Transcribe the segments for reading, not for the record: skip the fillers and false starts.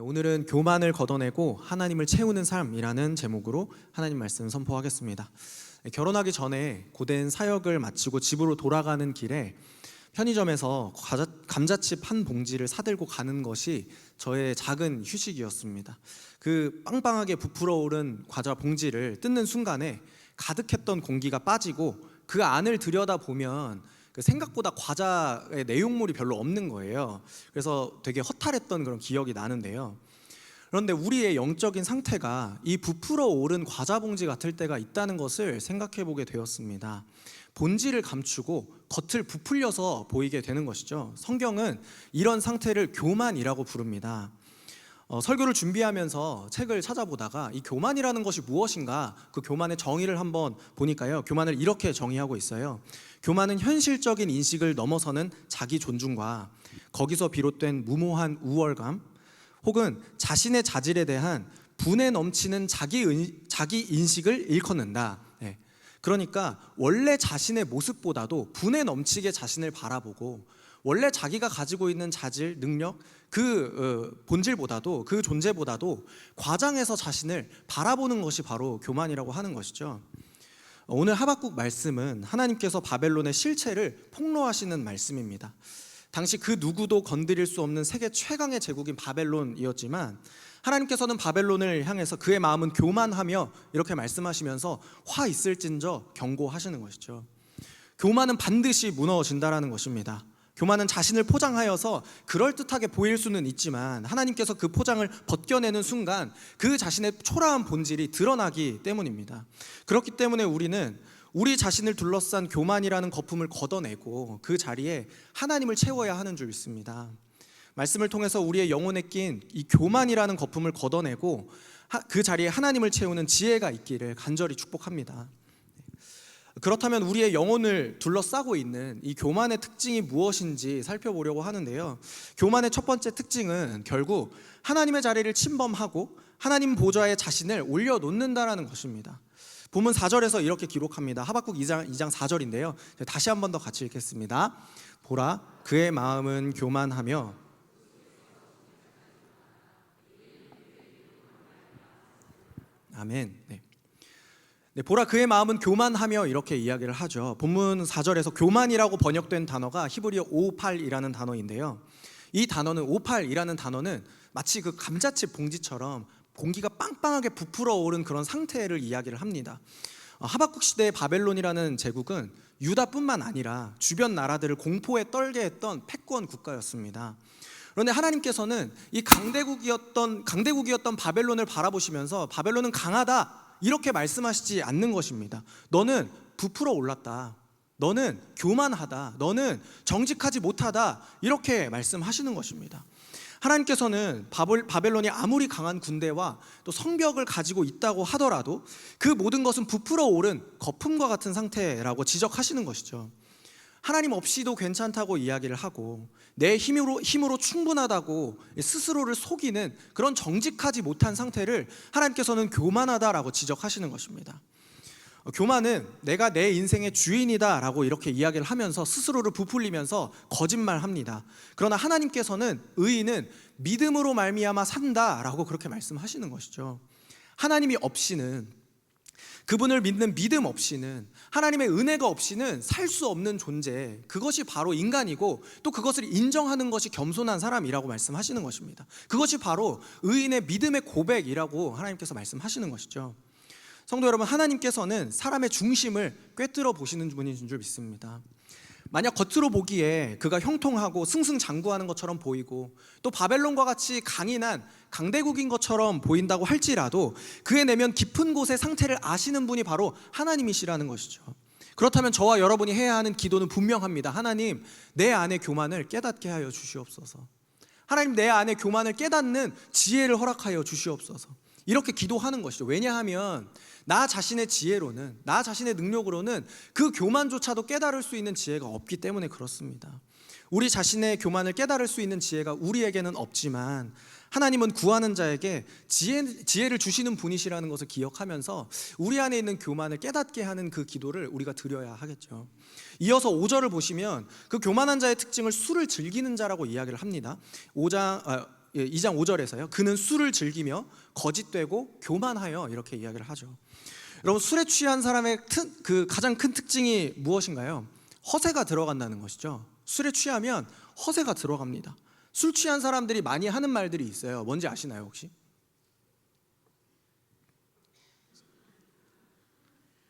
오늘은 교만을 걷어내고 하나님을 채우는 삶이라는 제목으로 하나님 말씀 선포하겠습니다. 결혼하기 전에 고된 사역을 마치고 집으로 돌아가는 길에 편의점에서 감자칩 한 봉지를 사들고 가는 것이 저의 작은 휴식이었습니다. 그 빵빵하게 부풀어 오른 과자 봉지를 뜯는 순간에 가득했던 공기가 빠지고 그 안을 들여다보면 생각보다 과자의 내용물이 별로 없는 거예요. 그래서 되게 허탈했던 그런 기억이 나는데요. 그런데 우리의 영적인 상태가 이 부풀어 오른 과자 봉지 같을 때가 있다는 것을 생각해 보게 되었습니다. 본질을 감추고 겉을 부풀려서 보이게 되는 것이죠. 성경은 이런 상태를 교만이라고 부릅니다. 설교를 준비하면서 책을 찾아보다가 이 교만이라는 것이 무엇인가, 그 교만의 정의를 한번 보니까요, 교만을 이렇게 정의하고 있어요. 교만은 현실적인 인식을 넘어서는 자기 존중과 거기서 비롯된 무모한 우월감, 혹은 자신의 자질에 대한 분에 넘치는 자기 인식을 일컫는다. 그러니까 원래 자신의 모습보다도 분에 넘치게 자신을 바라보고 원래 자기가 가지고 있는 자질, 능력, 그 본질보다도, 그 존재보다도 과장해서 자신을 바라보는 것이 바로 교만이라고 하는 것이죠. 오늘 하박국 말씀은 하나님께서 바벨론의 실체를 폭로하시는 말씀입니다. 당시 그 누구도 건드릴 수 없는 세계 최강의 제국인 바벨론이었지만 하나님께서는 바벨론을 향해서 그의 마음은 교만하며 이렇게 말씀하시면서 화 있을진저 경고하시는 것이죠. 교만은 반드시 무너진다라는 것입니다. 교만은 자신을 포장하여서 그럴듯하게 보일 수는 있지만 하나님께서 그 포장을 벗겨내는 순간 그 자신의 초라한 본질이 드러나기 때문입니다. 그렇기 때문에 우리는 우리 자신을 둘러싼 교만이라는 거품을 걷어내고 그 자리에 하나님을 채워야 하는 줄 믿습니다. 말씀을 통해서 우리의 영혼에 낀 이 교만이라는 거품을 걷어내고 그 자리에 하나님을 채우는 지혜가 있기를 간절히 축복합니다. 그렇다면 우리의 영혼을 둘러싸고 있는 이 교만의 특징이 무엇인지 살펴보려고 하는데요. 교만의 첫 번째 특징은 결국 하나님의 자리를 침범하고 하나님 보좌에 자신을 올려놓는다라는 것입니다. 본문 4절에서 이렇게 기록합니다. 하박국 2장 4절인데요. 다시 한 번 더 같이 읽겠습니다. 보라, 그의 마음은 교만하며 아멘. 보라, 그의 마음은 교만하며 이렇게 이야기를 하죠. 본문 4절에서 교만이라고 번역된 단어가 히브리어 오팔이라는 단어인데요. 이 단어는, 오팔이라는 단어는 마치 그 감자칩 봉지처럼 공기가 빵빵하게 부풀어 오른 그런 상태를 이야기를 합니다. 하박국 시대의 바벨론이라는 제국은 유다뿐만 아니라 주변 나라들을 공포에 떨게 했던 패권 국가였습니다. 그런데 하나님께서는 이 강대국이었던 바벨론을 바라보시면서 바벨론은 강하다 이렇게 말씀하시지 않는 것입니다. 너는 부풀어 올랐다, 너는 교만하다, 너는 정직하지 못하다 이렇게 말씀하시는 것입니다. 하나님께서는 바벨론이 아무리 강한 군대와 또 성벽을 가지고 있다고 하더라도 그 모든 것은 부풀어 오른 거품과 같은 상태라고 지적하시는 것이죠. 하나님 없이도 괜찮다고 이야기를 하고 내 힘으로 충분하다고 스스로를 속이는 그런 정직하지 못한 상태를 하나님께서는 교만하다라고 지적하시는 것입니다. 교만은 내가 내 인생의 주인이다 라고 이렇게 이야기를 하면서 스스로를 부풀리면서 거짓말합니다. 그러나 하나님께서는 의인은 믿음으로 말미암아 산다 라고 그렇게 말씀하시는 것이죠. 하나님이 없이는, 그분을 믿는 믿음 없이는, 하나님의 은혜가 없이는 살 수 없는 존재, 그것이 바로 인간이고 또 그것을 인정하는 것이 겸손한 사람이라고 말씀하시는 것입니다. 그것이 바로 의인의 믿음의 고백이라고 하나님께서 말씀하시는 것이죠. 성도 여러분, 하나님께서는 사람의 중심을 꿰뚫어 보시는 분인 줄 믿습니다. 만약 겉으로 보기에 그가 형통하고 승승장구하는 것처럼 보이고 또 바벨론과 같이 강인한 강대국인 것처럼 보인다고 할지라도 그의 내면 깊은 곳의 상태를 아시는 분이 바로 하나님이시라는 것이죠. 그렇다면 저와 여러분이 해야 하는 기도는 분명합니다. 하나님, 내 안의 교만을 깨닫게 하여 주시옵소서. 하나님, 내 안의 교만을 깨닫는 지혜를 허락하여 주시옵소서. 이렇게 기도하는 것이죠. 왜냐하면 나 자신의 지혜로는, 나 자신의 능력으로는 그 교만조차도 깨달을 수 있는 지혜가 없기 때문에 그렇습니다. 우리 자신의 교만을 깨달을 수 있는 지혜가 우리에게는 없지만 하나님은 구하는 자에게 지혜를 주시는 분이시라는 것을 기억하면서 우리 안에 있는 교만을 깨닫게 하는 그 기도를 우리가 드려야 하겠죠. 이어서 5절을 보시면 그 교만한 자의 특징을 술을 즐기는 자라고 이야기를 합니다. 2장 5절에서요. 그는 술을 즐기며 거짓되고 교만하여 이렇게 이야기를 하죠. 여러분, 술에 취한 사람의 그 가장 큰 특징이 무엇인가요? 허세가 들어간다는 것이죠. 술에 취하면 허세가 들어갑니다. 술 취한 사람들이 많이 하는 말들이 있어요. 뭔지 아시나요, 혹시?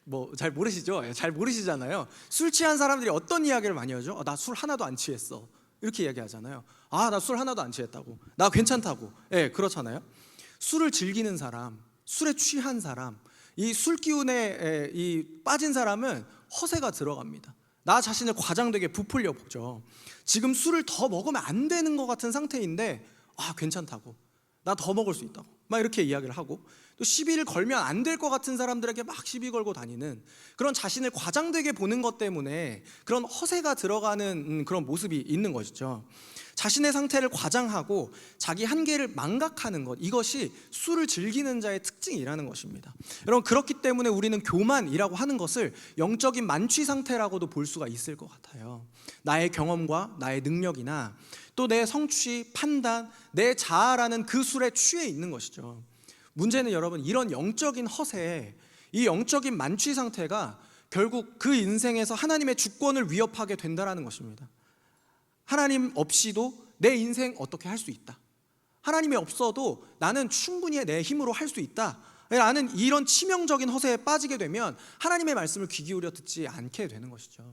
뭐 잘 모르시죠? 잘 모르시잖아요. 술 취한 사람들이 어떤 이야기를 많이 하죠? 나 술 하나도 안 취했어. 이렇게 이야기하잖아요. 나 술 하나도 안 취했다고. 나 괜찮다고. 그렇잖아요. 술을 즐기는 사람, 술에 취한 사람, 이 술 기운에 빠진 사람은 허세가 들어갑니다. 나 자신을 과장되게 부풀려 보죠. 지금 술을 더 먹으면 안 되는 것 같은 상태인데 괜찮다고. 나 더 먹을 수 있다고. 막 이렇게 이야기를 하고, 또 시비를 걸면 안 될 것 같은 사람들에게 막 시비 걸고 다니는 그런 자신을 과장되게 보는 것 때문에 그런 허세가 들어가는 그런 모습이 있는 것이죠. 자신의 상태를 과장하고 자기 한계를 망각하는 것, 이것이 술을 즐기는 자의 특징이라는 것입니다. 여러분, 그렇기 때문에 우리는 교만이라고 하는 것을 영적인 만취 상태라고도 볼 수가 있을 것 같아요. 나의 경험과 나의 능력이나 또 내 성취, 판단, 내 자아라는 그 술에 취해 있는 것이죠. 문제는 여러분, 이런 영적인 허세, 이 영적인 만취 상태가 결국 그 인생에서 하나님의 주권을 위협하게 된다는 것입니다. 하나님 없이도 내 인생 어떻게 할 수 있다. 하나님이 없어도 나는 충분히 내 힘으로 할 수 있다. 라는 이런 치명적인 허세에 빠지게 되면 하나님의 말씀을 귀 기울여 듣지 않게 되는 것이죠.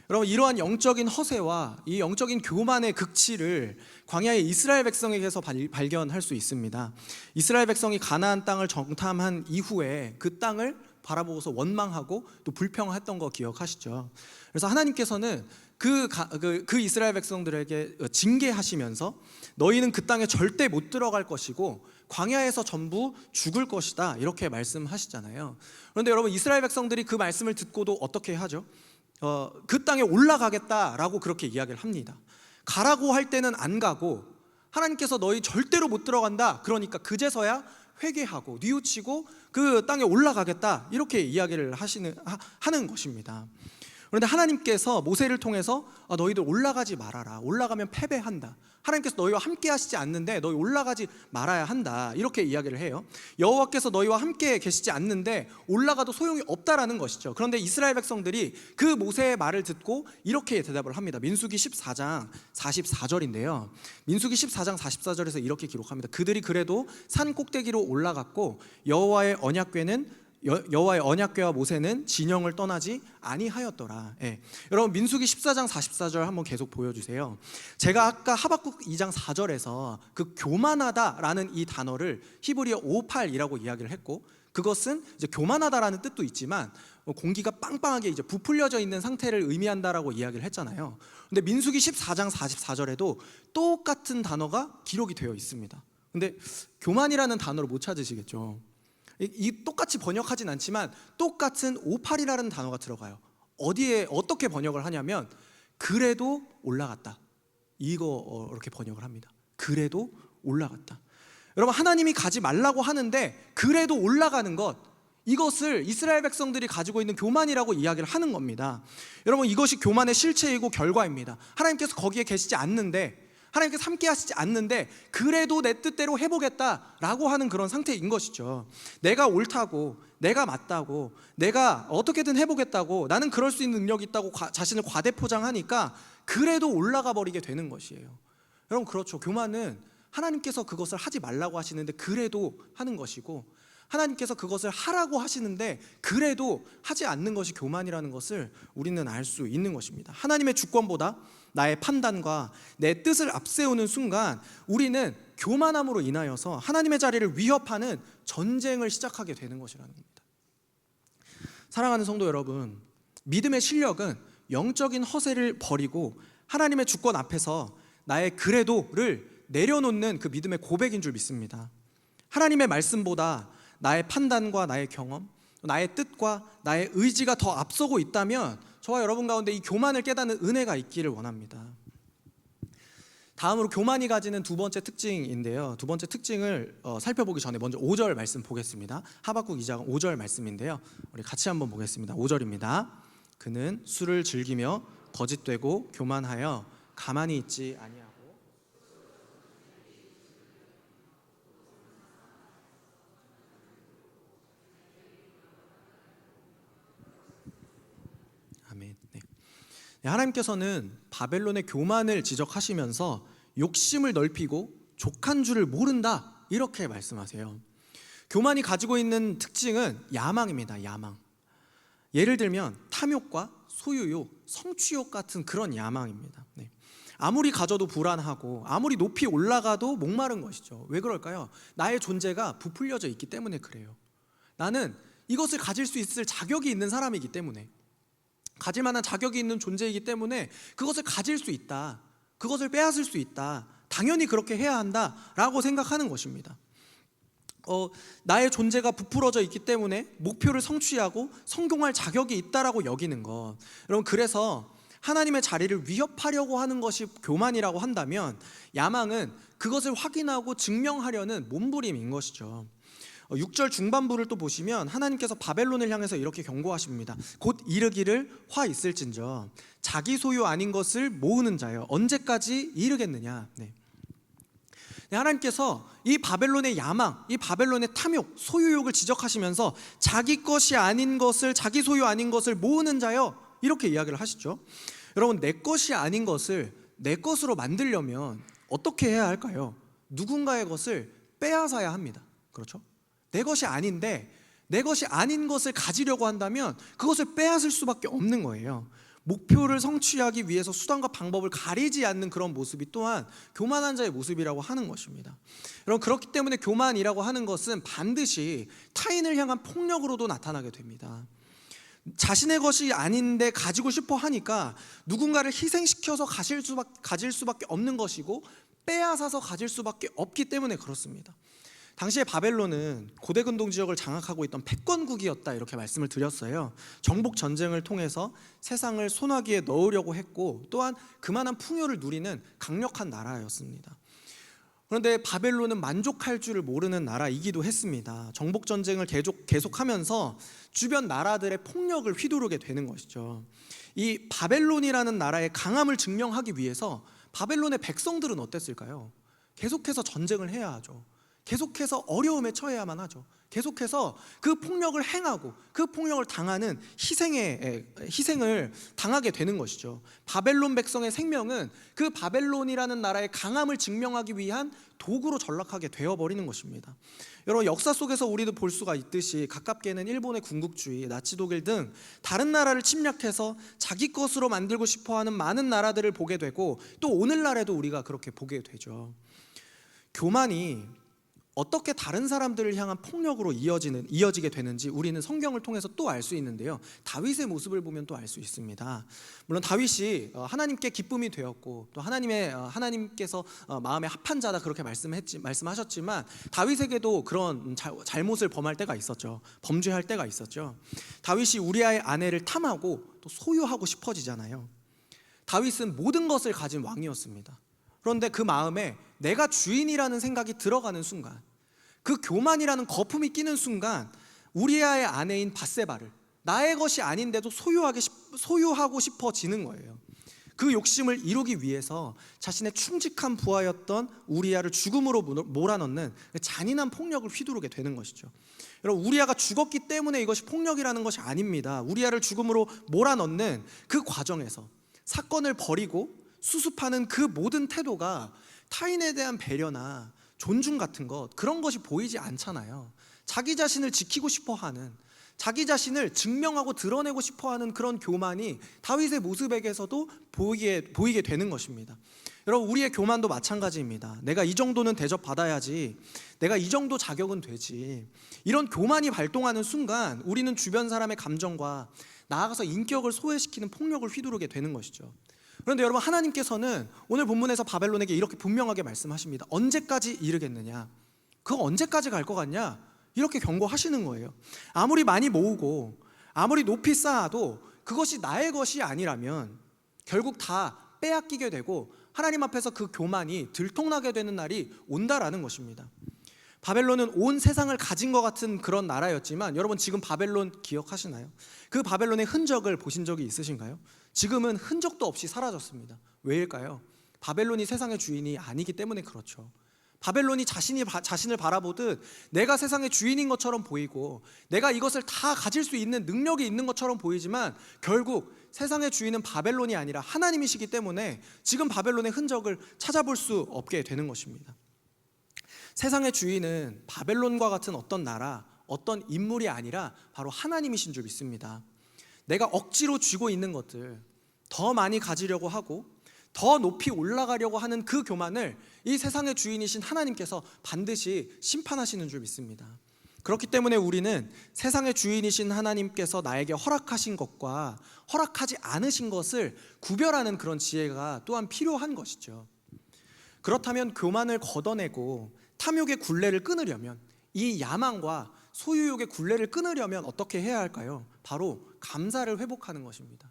여러분, 이러한 영적인 허세와 이 영적인 교만의 극치를 광야의 이스라엘 백성에게서 발견할 수 있습니다. 이스라엘 백성이 가나안 땅을 정탐한 이후에 그 땅을 바라보고서 원망하고 또 불평했던 거 기억하시죠? 그래서 하나님께서는 그 이스라엘 백성들에게 징계하시면서 너희는 그 땅에 절대 못 들어갈 것이고 광야에서 전부 죽을 것이다, 이렇게 말씀하시잖아요. 그런데 여러분, 이스라엘 백성들이 그 말씀을 듣고도 어떻게 하죠? 그 땅에 올라가겠다라고 그렇게 이야기를 합니다. 가라고 할 때는 안 가고, 하나님께서 너희 절대로 못 들어간다, 그러니까 그제서야 회개하고 뉘우치고 그 땅에 올라가겠다, 이렇게 이야기를 하는 것입니다. 그런데 하나님께서 모세를 통해서 너희들 올라가지 말아라, 올라가면 패배한다, 하나님께서 너희와 함께 하시지 않는데 너희 올라가지 말아야 한다, 이렇게 이야기를 해요. 여호와께서 너희와 함께 계시지 않는데 올라가도 소용이 없다라는 것이죠. 그런데 이스라엘 백성들이 그 모세의 말을 듣고 이렇게 대답을 합니다. 민수기 14장 44절인데요 민수기 14장 44절에서 이렇게 기록합니다. 그들이 그래도 산 꼭대기로 올라갔고 여호와의 언약궤와 모세는 진영을 떠나지 아니하였더라. 여러분, 민수기 14장 44절 한번 계속 보여주세요. 제가 아까 하박국 2장 4절에서 그 교만하다라는 이 단어를 히브리어 오팔이라고 이야기를 했고, 그것은 이제 교만하다라는 뜻도 있지만 공기가 빵빵하게 이제 부풀려져 있는 상태를 의미한다라고 이야기를 했잖아요. 근데 민수기 14장 44절에도 똑같은 단어가 기록이 되어 있습니다. 근데 교만이라는 단어를 못 찾으시겠죠? 이 똑같이 번역하진 않지만 똑같은 오팔이라는 단어가 들어가요. 어떻게 번역을 하냐면 그래도 올라갔다, 이렇게 번역을 합니다. 그래도 올라갔다. 여러분, 하나님이 가지 말라고 하는데 그래도 올라가는 것, 이것을 이스라엘 백성들이 가지고 있는 교만이라고 이야기를 하는 겁니다. 여러분, 이것이 교만의 실체이고 결과입니다. 하나님께서 거기에 계시지 않는데, 하나님께서 함께 하시지 않는데 그래도 내 뜻대로 해보겠다라고 하는 그런 상태인 것이죠. 내가 옳다고, 내가 맞다고, 내가 어떻게든 해보겠다고, 나는 그럴 수 있는 능력이 있다고 자신을 과대포장하니까 그래도 올라가 버리게 되는 것이에요. 여러분, 그렇죠. 교만은 하나님께서 그것을 하지 말라고 하시는데 그래도 하는 것이고, 하나님께서 그것을 하라고 하시는데 그래도 하지 않는 것이 교만이라는 것을 우리는 알 수 있는 것입니다. 하나님의 주권보다 나의 판단과 내 뜻을 앞세우는 순간 우리는 교만함으로 인하여서 하나님의 자리를 위협하는 전쟁을 시작하게 되는 것이라는 겁니다. 사랑하는 성도 여러분, 믿음의 실력은 영적인 허세를 버리고 하나님의 주권 앞에서 나의 그래도를 내려놓는 그 믿음의 고백인 줄 믿습니다. 하나님의 말씀보다 나의 판단과 나의 경험, 나의 뜻과 나의 의지가 더 앞서고 있다면 저와 여러분 가운데 이 교만을 깨닫는 은혜가 있기를 원합니다. 다음으로 교만이 가지는 두 번째 특징인데요, 두 번째 특징을 살펴보기 전에 먼저 5절 말씀 보겠습니다. 하박국 2장 5절 말씀인데요, 우리 같이 한번 보겠습니다. 5절입니다. 그는 술을 즐기며 거짓되고 교만하여 가만히 있지 아니하고 하나님께서는 바벨론의 교만을 지적하시면서 욕심을 넓히고 족한 줄을 모른다 이렇게 말씀하세요. 교만이 가지고 있는 특징은 야망입니다. 야망. 예를 들면 탐욕과 소유욕, 성취욕 같은 그런 야망입니다. 아무리 가져도 불안하고 아무리 높이 올라가도 목마른 것이죠. 왜 그럴까요? 나의 존재가 부풀려져 있기 때문에 그래요. 나는 이것을 가질 수 있을 자격이 있는 사람이기 때문에, 가질 만한 자격이 있는 존재이기 때문에 그것을 가질 수 있다, 그것을 빼앗을 수 있다, 당연히 그렇게 해야 한다라고 생각하는 것입니다. 나의 존재가 부풀어져 있기 때문에 목표를 성취하고 성공할 자격이 있다라고 여기는 것. 여러분, 그래서 하나님의 자리를 위협하려고 하는 것이 교만이라고 한다면, 야망은 그것을 확인하고 증명하려는 몸부림인 것이죠. 6절 중반부를 또 보시면 하나님께서 바벨론을 향해서 이렇게 경고하십니다. 곧 이르기를 화 있을진저 자기 소유 아닌 것을 모으는 자여 언제까지 이르겠느냐. 하나님께서 이 바벨론의 야망, 이 바벨론의 탐욕, 소유욕을 지적하시면서 자기 것이 아닌 것을, 자기 소유 아닌 것을 모으는 자여 이렇게 이야기를 하시죠. 여러분, 내 것이 아닌 것을 내 것으로 만들려면 어떻게 해야 할까요? 누군가의 것을 빼앗아야 합니다. 그렇죠? 내 것이 아닌데 내 것이 아닌 것을 가지려고 한다면 그것을 빼앗을 수밖에 없는 거예요. 목표를 성취하기 위해서 수단과 방법을 가리지 않는 그런 모습이 또한 교만한 자의 모습이라고 하는 것입니다. 여러분, 그렇기 때문에 교만이라고 하는 것은 반드시 타인을 향한 폭력으로도 나타나게 됩니다. 자신의 것이 아닌데 가지고 싶어 하니까 누군가를 희생시켜서 가질 수밖에 없는 것이고, 빼앗아서 가질 수밖에 없기 때문에 그렇습니다. 당시에 바벨론은 고대 근동 지역을 장악하고 있던 패권국이었다 이렇게 말씀을 드렸어요. 정복 전쟁을 통해서 세상을 손아귀에 넣으려고 했고, 또한 그만한 풍요를 누리는 강력한 나라였습니다. 그런데 바벨론은 만족할 줄을 모르는 나라이기도 했습니다. 정복 전쟁을 계속하면서 주변 나라들의 폭력을 휘두르게 되는 것이죠. 이 바벨론이라는 나라의 강함을 증명하기 위해서 바벨론의 백성들은 어땠을까요? 계속해서 전쟁을 해야 하죠. 계속해서 어려움에 처해야만 하죠. 계속해서 그 폭력을 행하고 그 폭력을 당하는 희생을 당하게 되는 것이죠. 바벨론 백성의 생명은 그 바벨론이라는 나라의 강함을 증명하기 위한 도구로 전락하게 되어버리는 것입니다. 여러분, 역사 속에서 우리도 볼 수가 있듯이 가깝게는 일본의 군국주의, 나치 독일 등 다른 나라를 침략해서 자기 것으로 만들고 싶어하는 많은 나라들을 보게 되고, 또 오늘날에도 우리가 그렇게 보게 되죠. 교만이 어떻게 다른 사람들을 향한 폭력으로 이어지게 되는지 우리는 성경을 통해서 또 알 수 있는데요. 다윗의 모습을 보면 또 알 수 있습니다. 물론 다윗이 하나님께 기쁨이 되었고, 또 하나님께서 마음에 합한 자다 그렇게 말씀하셨지만, 다윗에게도 그런 잘못을 범할 때가 있었죠. 범죄할 때가 있었죠. 다윗이 우리아의 아내를 탐하고 또 소유하고 싶어지잖아요. 다윗은 모든 것을 가진 왕이었습니다. 그런데 그 마음에 내가 주인이라는 생각이 들어가는 순간, 그 교만이라는 거품이 끼는 순간, 우리아의 아내인 밧세바를 나의 것이 아닌데도 소유하고 싶어지는 거예요. 그 욕심을 이루기 위해서 자신의 충직한 부하였던 우리아를 죽음으로 몰아넣는 잔인한 폭력을 휘두르게 되는 것이죠. 여러분, 우리아가 죽었기 때문에 이것이 폭력이라는 것이 아닙니다. 우리아를 죽음으로 몰아넣는 그 과정에서 사건을 벌이고 수습하는 그 모든 태도가 타인에 대한 배려나 존중 같은 것, 그런 것이 보이지 않잖아요. 자기 자신을 지키고 싶어하는, 자기 자신을 증명하고 드러내고 싶어하는 그런 교만이 다윗의 모습에게서도 보이게 되는 것입니다. 여러분, 우리의 교만도 마찬가지입니다. 내가 이 정도는 대접받아야지, 내가 이 정도 자격은 되지, 이런 교만이 발동하는 순간 우리는 주변 사람의 감정과 나아가서 인격을 소외시키는 폭력을 휘두르게 되는 것이죠. 그런데 여러분, 하나님께서는 오늘 본문에서 바벨론에게 이렇게 분명하게 말씀하십니다. 언제까지 이르겠느냐? 그거 언제까지 갈 것 같냐? 이렇게 경고하시는 거예요. 아무리 많이 모으고 아무리 높이 쌓아도 그것이 나의 것이 아니라면 결국 다 빼앗기게 되고 하나님 앞에서 그 교만이 들통나게 되는 날이 온다라는 것입니다. 바벨론은 온 세상을 가진 것 같은 그런 나라였지만, 여러분 지금 바벨론 기억하시나요? 그 바벨론의 흔적을 보신 적이 있으신가요? 지금은 흔적도 없이 사라졌습니다. 왜일까요? 바벨론이 세상의 주인이 아니기 때문에 그렇죠. 바벨론이 자신을 바라보듯 내가 세상의 주인인 것처럼 보이고 내가 이것을 다 가질 수 있는 능력이 있는 것처럼 보이지만 결국 세상의 주인은 바벨론이 아니라 하나님이시기 때문에 지금 바벨론의 흔적을 찾아볼 수 없게 되는 것입니다. 세상의 주인은 바벨론과 같은 어떤 나라, 어떤 인물이 아니라 바로 하나님이신 줄 믿습니다. 내가 억지로 쥐고 있는 것들, 더 많이 가지려고 하고 더 높이 올라가려고 하는 그 교만을 이 세상의 주인이신 하나님께서 반드시 심판하시는 줄 믿습니다. 그렇기 때문에 우리는 세상의 주인이신 하나님께서 나에게 허락하신 것과 허락하지 않으신 것을 구별하는 그런 지혜가 또한 필요한 것이죠. 그렇다면 교만을 걷어내고 탐욕의 굴레를 끊으려면, 이 야망과 소유욕의 굴레를 끊으려면 어떻게 해야 할까요? 바로 감사를 회복하는 것입니다.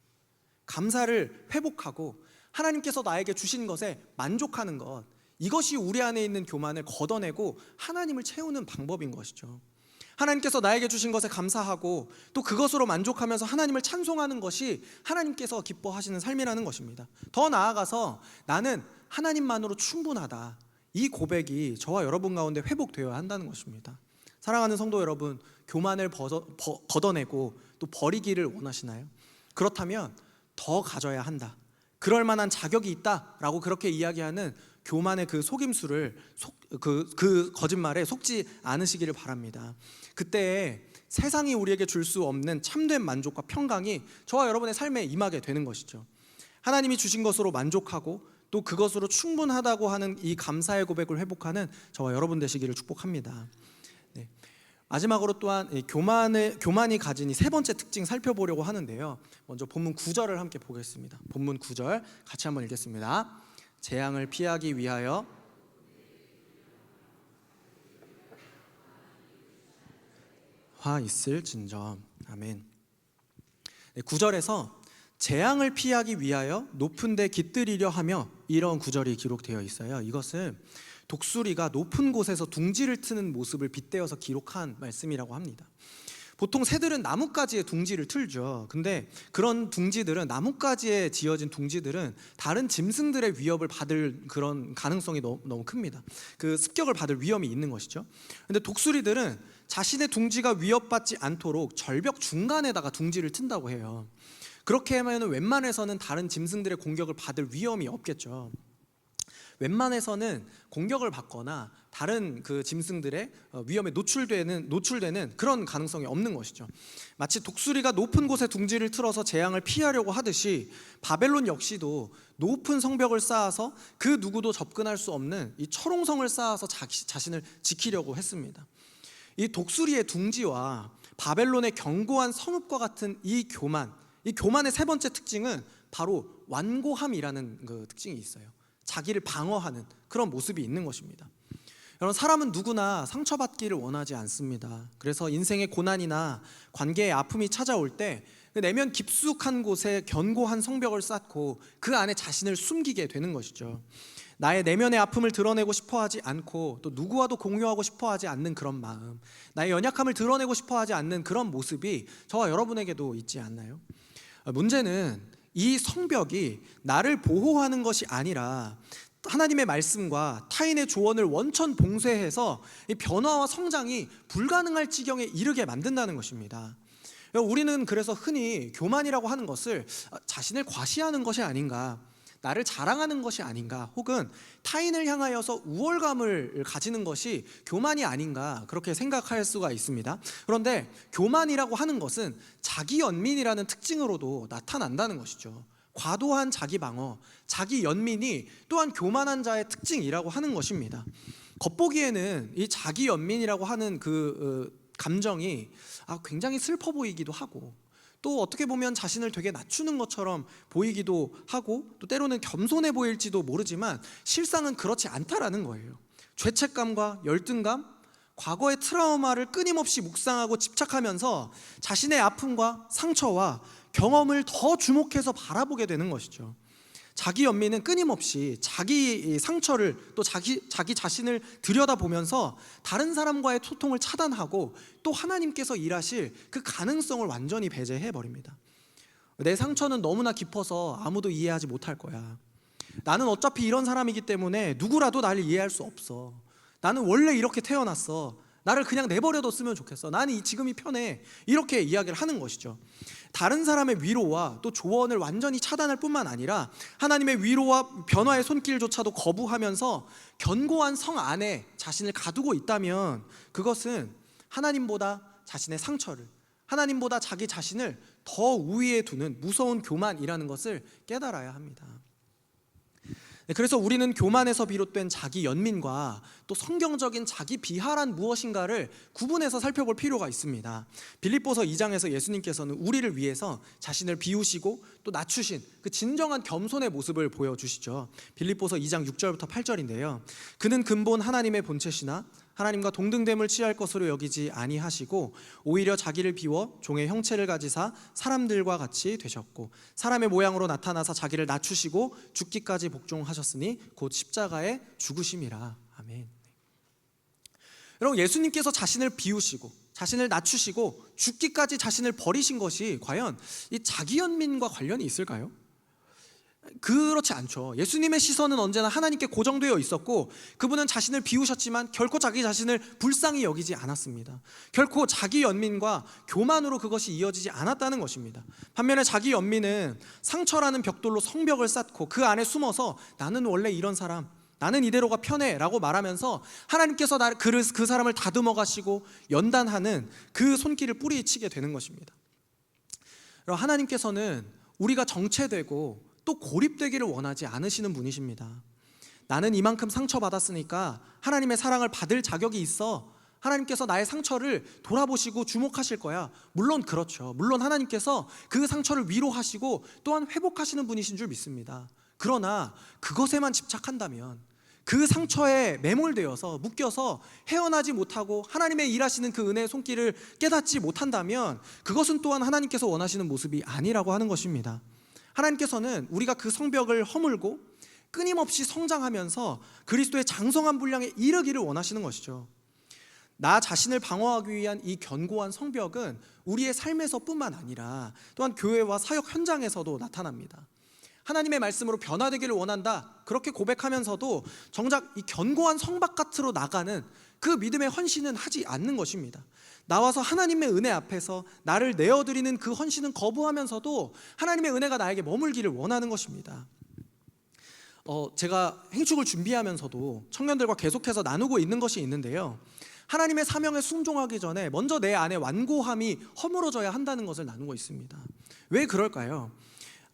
감사를 회복하고 하나님께서 나에게 주신 것에 만족하는 것, 이것이 우리 안에 있는 교만을 걷어내고 하나님을 채우는 방법인 것이죠. 하나님께서 나에게 주신 것에 감사하고 또 그것으로 만족하면서 하나님을 찬송하는 것이 하나님께서 기뻐하시는 삶이라는 것입니다. 더 나아가서 나는 하나님만으로 충분하다, 이 고백이 저와 여러분 가운데 회복되어야 한다는 것입니다. 사랑하는 성도 여러분, 교만을 걷어내고 또 버리기를 원하시나요? 그렇다면 더 가져야 한다, 그럴 만한 자격이 있다라고 그렇게 이야기하는 교만의 그 속임수를 그 거짓말에 속지 않으시기를 바랍니다. 그때 세상이 우리에게 줄 수 없는 참된 만족과 평강이 저와 여러분의 삶에 임하게 되는 것이죠. 하나님이 주신 것으로 만족하고 또 그것으로 충분하다고 하는 이 감사의 고백을 회복하는 저와 여러분 되시기를 축복합니다. 네. 마지막으로 또한 교만이 가진 이 세 번째 특징 살펴보려고 하는데요. 먼저 본문 9절을 함께 보겠습니다. 본문 9절 같이 한번 읽겠습니다. 재앙을 피하기 위하여 화 있을진저. 아멘. 9절에서 재앙을 피하기 위하여 높은 데 깃들이려 하며, 이런 구절이 기록되어 있어요. 이것은 독수리가 높은 곳에서 둥지를 트는 모습을 빗대어서 기록한 말씀이라고 합니다. 보통 새들은 나뭇가지에 둥지를 틀죠. 근데 그런 둥지들은, 나뭇가지에 지어진 둥지들은 다른 짐승들의 위협을 받을 그런 가능성이 너무 큽니다. 그 습격을 받을 위험이 있는 것이죠. 근데 독수리들은 자신의 둥지가 위협받지 않도록 절벽 중간에다가 둥지를 튼다고 해요. 그렇게 하면 웬만해서는 다른 짐승들의 공격을 받을 위험이 없겠죠. 웬만해서는 공격을 받거나 다른 그 짐승들의 위험에 노출되는 그런 가능성이 없는 것이죠. 마치 독수리가 높은 곳에 둥지를 틀어서 재앙을 피하려고 하듯이 바벨론 역시도 높은 성벽을 쌓아서 그 누구도 접근할 수 없는 이 철옹성을 쌓아서 자신을 지키려고 했습니다. 이 독수리의 둥지와 바벨론의 견고한 성읍과 같은 이 교만의 세 번째 특징은 바로 완고함이라는 그 특징이 있어요. 자기를 방어하는 그런 모습이 있는 것입니다. 여러분, 사람은 누구나 상처받기를 원하지 않습니다. 그래서 인생의 고난이나 관계의 아픔이 찾아올 때 내면 깊숙한 곳에 견고한 성벽을 쌓고 그 안에 자신을 숨기게 되는 것이죠. 나의 내면의 아픔을 드러내고 싶어하지 않고 또 누구와도 공유하고 싶어하지 않는 그런 마음, 나의 연약함을 드러내고 싶어하지 않는 그런 모습이 저와 여러분에게도 있지 않나요? 문제는 이 성벽이 나를 보호하는 것이 아니라 하나님의 말씀과 타인의 조언을 원천 봉쇄해서 이 변화와 성장이 불가능할 지경에 이르게 만든다는 것입니다. 우리는 그래서 흔히 교만이라고 하는 것을 자신을 과시하는 것이 아닌가, 나를 자랑하는 것이 아닌가, 혹은 타인을 향하여서 우월감을 가지는 것이 교만이 아닌가, 그렇게 생각할 수가 있습니다. 그런데 교만이라고 하는 것은 자기 연민이라는 특징으로도 나타난다는 것이죠. 과도한 자기 방어, 자기 연민이 또한 교만한 자의 특징이라고 하는 것입니다. 겉보기에는 이 자기 연민이라고 하는 감정이 굉장히 슬퍼 보이기도 하고, 또 어떻게 보면 자신을 되게 낮추는 것처럼 보이기도 하고, 또 때로는 겸손해 보일지도 모르지만 실상은 그렇지 않다라는 거예요. 죄책감과 열등감, 과거의 트라우마를 끊임없이 묵상하고 집착하면서 자신의 아픔과 상처와 경험을 더 주목해서 바라보게 되는 것이죠. 자기 연민은 끊임없이 자기 상처를 또 자기 자신을 들여다보면서 다른 사람과의 소통을 차단하고 또 하나님께서 일하실 그 가능성을 완전히 배제해 버립니다. 내 상처는 너무나 깊어서 아무도 이해하지 못할 거야. 나는 어차피 이런 사람이기 때문에 누구라도 나를 이해할 수 없어. 나는 원래 이렇게 태어났어. 나를 그냥 내버려뒀으면 좋겠어. 나는 지금이 편해. 이렇게 이야기를 하는 것이죠. 다른 사람의 위로와 또 조언을 완전히 차단할 뿐만 아니라 하나님의 위로와 변화의 손길조차도 거부하면서 견고한 성 안에 자신을 가두고 있다면 그것은 하나님보다 자신의 상처를, 하나님보다 자기 자신을 더 우위에 두는 무서운 교만이라는 것을 깨달아야 합니다. 그래서 우리는 교만에서 비롯된 자기 연민과 또 성경적인 자기 비하란 무엇인가를 구분해서 살펴볼 필요가 있습니다. 빌립보서 2장에서 예수님께서는 우리를 위해서 자신을 비우시고 또 낮추신 그 진정한 겸손의 모습을 보여주시죠. 빌립보서 2장 6절부터 8절인데요. 그는 근본 하나님의 본체시나 하나님과 동등됨을 취할 것으로 여기지 아니하시고 오히려 자기를 비워 종의 형체를 가지사 사람들과 같이 되셨고 사람의 모양으로 나타나사 자기를 낮추시고 죽기까지 복종하셨으니 곧 십자가에 죽으심이라. 아멘. 여러분, 예수님께서 자신을 비우시고 자신을 낮추시고 죽기까지 자신을 버리신 것이 과연 이 자기 연민과 관련이 있을까요? 그렇지 않죠. 예수님의 시선은 언제나 하나님께 고정되어 있었고 그분은 자신을 비우셨지만 결코 자기 자신을 불쌍히 여기지 않았습니다. 결코 자기 연민과 교만으로 그것이 이어지지 않았다는 것입니다. 반면에 자기 연민은 상처라는 벽돌로 성벽을 쌓고 그 안에 숨어서 나는 원래 이런 사람, 나는 이대로가 편해 라고 말하면서 하나님께서 그 사람을 다듬어 가시고 연단하는 그 손길을 뿌리치게 되는 것입니다. 하나님께서는 우리가 정체되고 또 고립되기를 원하지 않으시는 분이십니다. 나는 이만큼 상처받았으니까 하나님의 사랑을 받을 자격이 있어. 하나님께서 나의 상처를 돌아보시고 주목하실 거야. 물론 그렇죠. 물론 하나님께서 그 상처를 위로하시고 또한 회복하시는 분이신 줄 믿습니다. 그러나 그것에만 집착한다면, 그 상처에 매몰되어서 묶여서 헤어나지 못하고 하나님의 일하시는 그 은혜의 손길을 깨닫지 못한다면 그것은 또한 하나님께서 원하시는 모습이 아니라고 하는 것입니다. 하나님께서는 우리가 그 성벽을 허물고 끊임없이 성장하면서 그리스도의 장성한 분량에 이르기를 원하시는 것이죠. 나 자신을 방어하기 위한 이 견고한 성벽은 우리의 삶에서 뿐만 아니라 또한 교회와 사역 현장에서도 나타납니다. 하나님의 말씀으로 변화되기를 원한다, 그렇게 고백하면서도 정작 이 견고한 성 바깥으로 나가는 그 믿음의 헌신은 하지 않는 것입니다. 나와서 하나님의 은혜 앞에서 나를 내어드리는 그 헌신은 거부하면서도 하나님의 은혜가 나에게 머물기를 원하는 것입니다. 제가 행축을 준비하면서도 청년들과 계속해서 나누고 있는 것이 있는데요, 하나님의 사명에 순종하기 전에 먼저 내 안에 완고함이 허물어져야 한다는 것을 나누고 있습니다. 왜 그럴까요?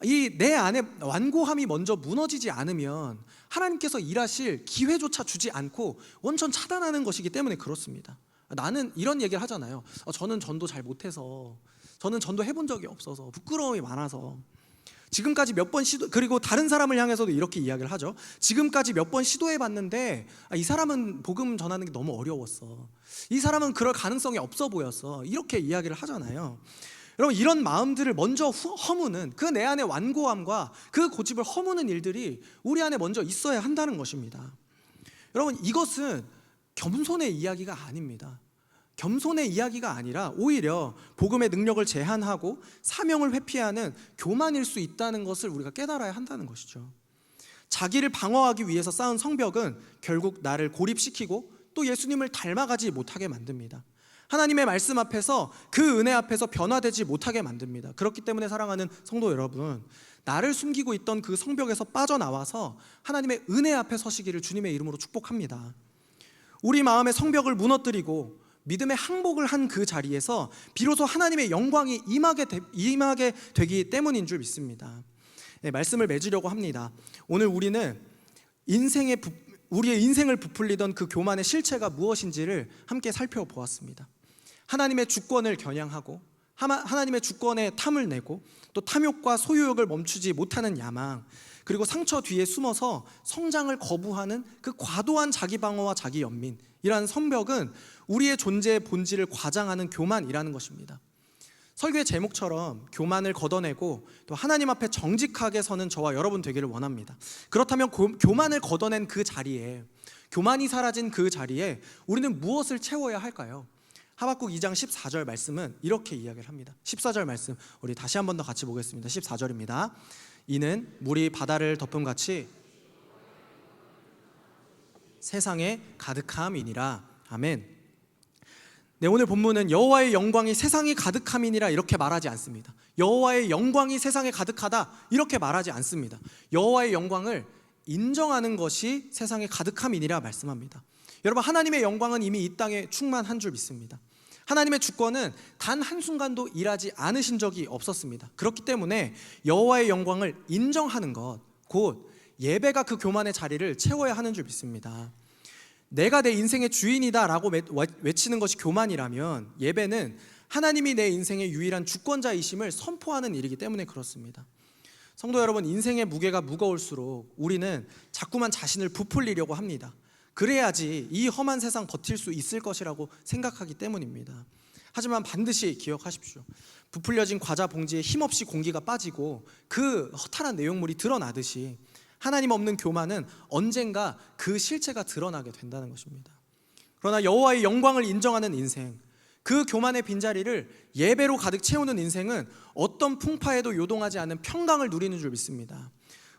이 내 안에 완고함이 먼저 무너지지 않으면 하나님께서 일하실 기회조차 주지 않고 원천 차단하는 것이기 때문에 그렇습니다. 나는 이런 얘기를 하잖아요. 저는 전도 잘 못해서, 저는 전도 해본 적이 없어서, 부끄러움이 많아서, 지금까지 몇 번 시도, 그리고 다른 사람을 향해서도 이렇게 이야기를 하죠. 지금까지 몇 번 시도해봤는데 이 사람은 복음 전하는 게 너무 어려웠어, 이 사람은 그럴 가능성이 없어 보였어, 이렇게 이야기를 하잖아요. 여러분, 이런 마음들을 먼저 허무는, 그 내 안의 완고함과 그 고집을 허무는 일들이 우리 안에 먼저 있어야 한다는 것입니다. 여러분, 이것은 겸손의 이야기가 아닙니다. 겸손의 이야기가 아니라 오히려 복음의 능력을 제한하고 사명을 회피하는 교만일 수 있다는 것을 우리가 깨달아야 한다는 것이죠. 자기를 방어하기 위해서 쌓은 성벽은 결국 나를 고립시키고 또 예수님을 닮아가지 못하게 만듭니다. 하나님의 말씀 앞에서, 그 은혜 앞에서 변화되지 못하게 만듭니다. 그렇기 때문에 사랑하는 성도 여러분, 나를 숨기고 있던 그 성벽에서 빠져나와서 하나님의 은혜 앞에 서시기를 주님의 이름으로 축복합니다. 우리 마음의 성벽을 무너뜨리고 믿음의 항복을 한 그 자리에서 비로소 하나님의 영광이 임하게 되기 때문인 줄 믿습니다. 네, 말씀을 맺으려고 합니다. 오늘 우리는 우리의 인생을 부풀리던 그 교만의 실체가 무엇인지를 함께 살펴보았습니다. 하나님의 주권을 겨냥하고 하나님의 주권에 탐을 내고 또 탐욕과 소유욕을 멈추지 못하는 야망, 그리고 상처 뒤에 숨어서 성장을 거부하는 그 과도한 자기 방어와 자기 연민이라는 성벽은 우리의 존재의 본질을 과장하는 교만이라는 것입니다. 설교의 제목처럼 교만을 걷어내고 또 하나님 앞에 정직하게 서는 저와 여러분 되기를 원합니다. 그렇다면 교만을 걷어낸 그 자리에, 교만이 사라진 그 자리에 우리는 무엇을 채워야 할까요? 하박국 2장 14절 말씀은 이렇게 이야기를 합니다. 14절 말씀 우리 다시 한 번 더 같이 보겠습니다. 14절입니다. 이는 물이 바다를 덮음같이 세상에 가득함이니라. 아멘. 네, 오늘 본문은 여호와의 영광이 세상에 가득함이니라 이렇게 말하지 않습니다. 여호와의 영광이 세상에 가득하다 이렇게 말하지 않습니다. 여호와의 영광을 인정하는 것이 세상에 가득함이니라 말씀합니다. 여러분, 하나님의 영광은 이미 이 땅에 충만한 줄 믿습니다. 하나님의 주권은 단 한순간도 일하지 않으신 적이 없었습니다. 그렇기 때문에 여호와의 영광을 인정하는 것, 곧 예배가 그 교만의 자리를 채워야 하는 줄 믿습니다. 내가 내 인생의 주인이다 라고 외치는 것이 교만이라면, 예배는 하나님이 내 인생의 유일한 주권자이심을 선포하는 일이기 때문에 그렇습니다. 성도 여러분, 인생의 무게가 무거울수록 우리는 자꾸만 자신을 부풀리려고 합니다. 그래야지 이 험한 세상 버틸 수 있을 것이라고 생각하기 때문입니다. 하지만 반드시 기억하십시오. 부풀려진 과자 봉지에 힘없이 공기가 빠지고 그 허탈한 내용물이 드러나듯이 하나님 없는 교만은 언젠가 그 실체가 드러나게 된다는 것입니다. 그러나 여호와의 영광을 인정하는 인생, 그 교만의 빈자리를 예배로 가득 채우는 인생은 어떤 풍파에도 요동하지 않는 평강을 누리는 줄 믿습니다.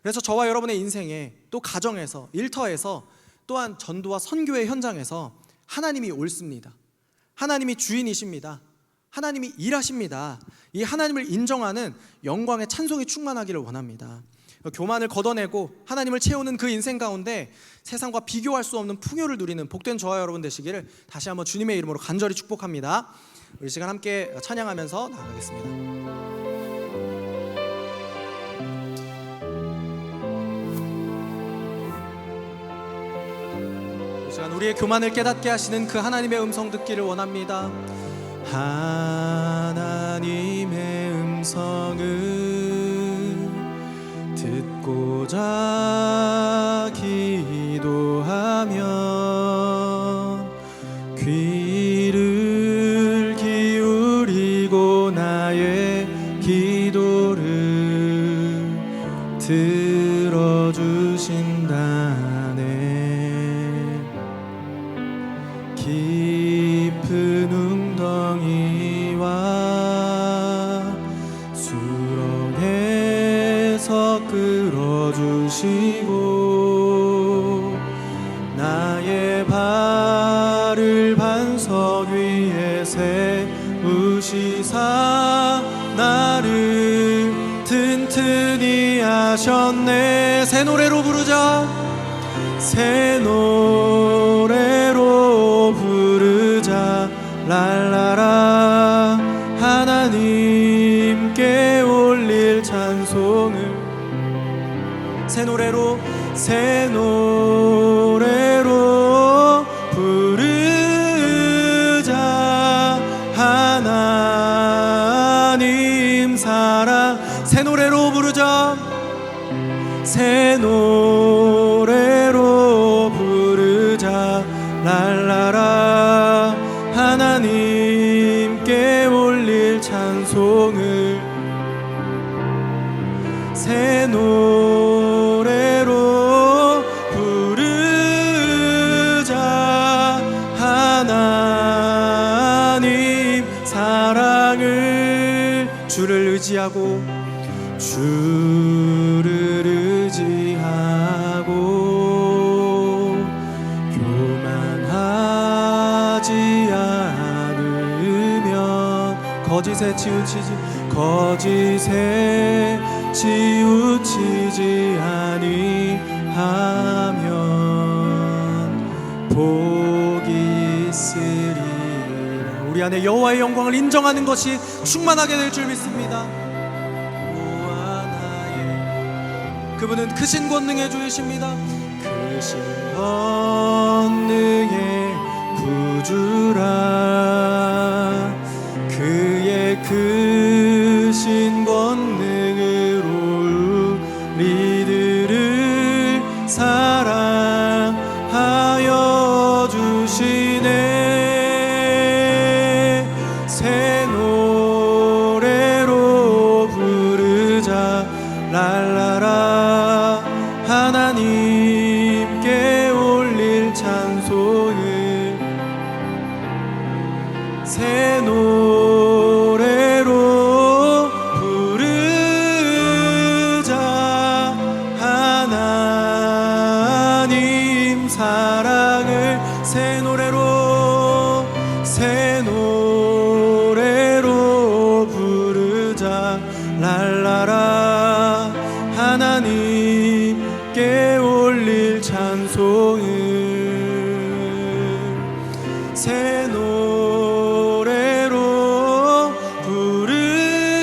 그래서 저와 여러분의 인생에, 또 가정에서, 일터에서, 또한 전도와 선교의 현장에서 하나님이 옳습니다. 하나님이 주인이십니다. 하나님이 일하십니다. 이 하나님을 인정하는 영광의 찬송이 충만하기를 원합니다. 교만을 걷어내고 하나님을 채우는 그 인생 가운데 세상과 비교할 수 없는 풍요를 누리는 복된 저와 여러분 되시기를 다시 한번 주님의 이름으로 간절히 축복합니다. 우리 시간 함께 찬양하면서 나아가겠습니다. 우리의 교만을 깨닫게 하시는 그 하나님의 음성 듣기를 원합니다. 하나님의 음성을 듣고자 기도하면 귀를 기울이고 나의 기도를 들어주신다네. 깊은 웅덩이와 수렁에서 끌어주시고 나의 발을 반석 위에 세우시사 나를 튼튼히 하셨네. 새 노래로 부르자. 새 노래로 부르자. 랄라라. 하나님께 올릴 찬송을 새 노래로 부르자. 하나님 사랑. 새 노래로 부르자. 새 노래로 부르자. 랄라라. 하나님께 올릴 찬송을 새 노래로 부르자. 하나님 사랑을 주를 의지하고 교만하지 않으면 거짓에 치우치지 아니하면 복이 있으리라. 우리 안에 여호와의 영광을 인정하는 것이 충만하게 될 줄 믿습니다. 그분은 크신 권능의 주이십니다. 크신 권능의 구주라. 그의 크신 권능으로 우리들을 사랑하여 주시네. 새 노래로 부르자. 랄라라. 하나님께 올릴 찬송을 새 노래로 부르자. 하나님 사랑 새 노래로 부르자 랄라라 하나님께 올릴 찬송을 새 노래로 부르자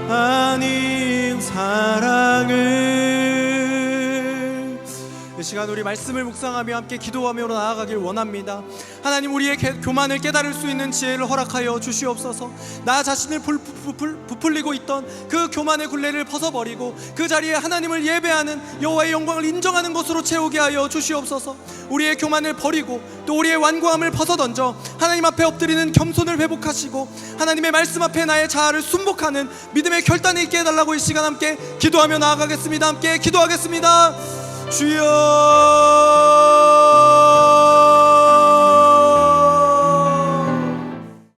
하나님 사랑을. 이 시간 우리 말씀을 묵상하며 함께 기도하며 나아가길 원합니다. 하나님, 우리의 교만을 깨달을 수 있는 지혜를 허락하여 주시옵소서. 나 자신을 부풀리고 있던 그 교만의 굴레를 벗어버리고 그 자리에 하나님을 예배하는 여호와의 영광을 인정하는 것으로 채우게 하여 주시옵소서. 우리의 교만을 버리고 또 우리의 완고함을 벗어던져 하나님 앞에 엎드리는 겸손을 회복하시고 하나님의 말씀 앞에 나의 자아를 순복하는 믿음의 결단이 있게 해달라고 이 시간 함께 기도하며 나아가겠습니다. 함께 기도하겠습니다. 주여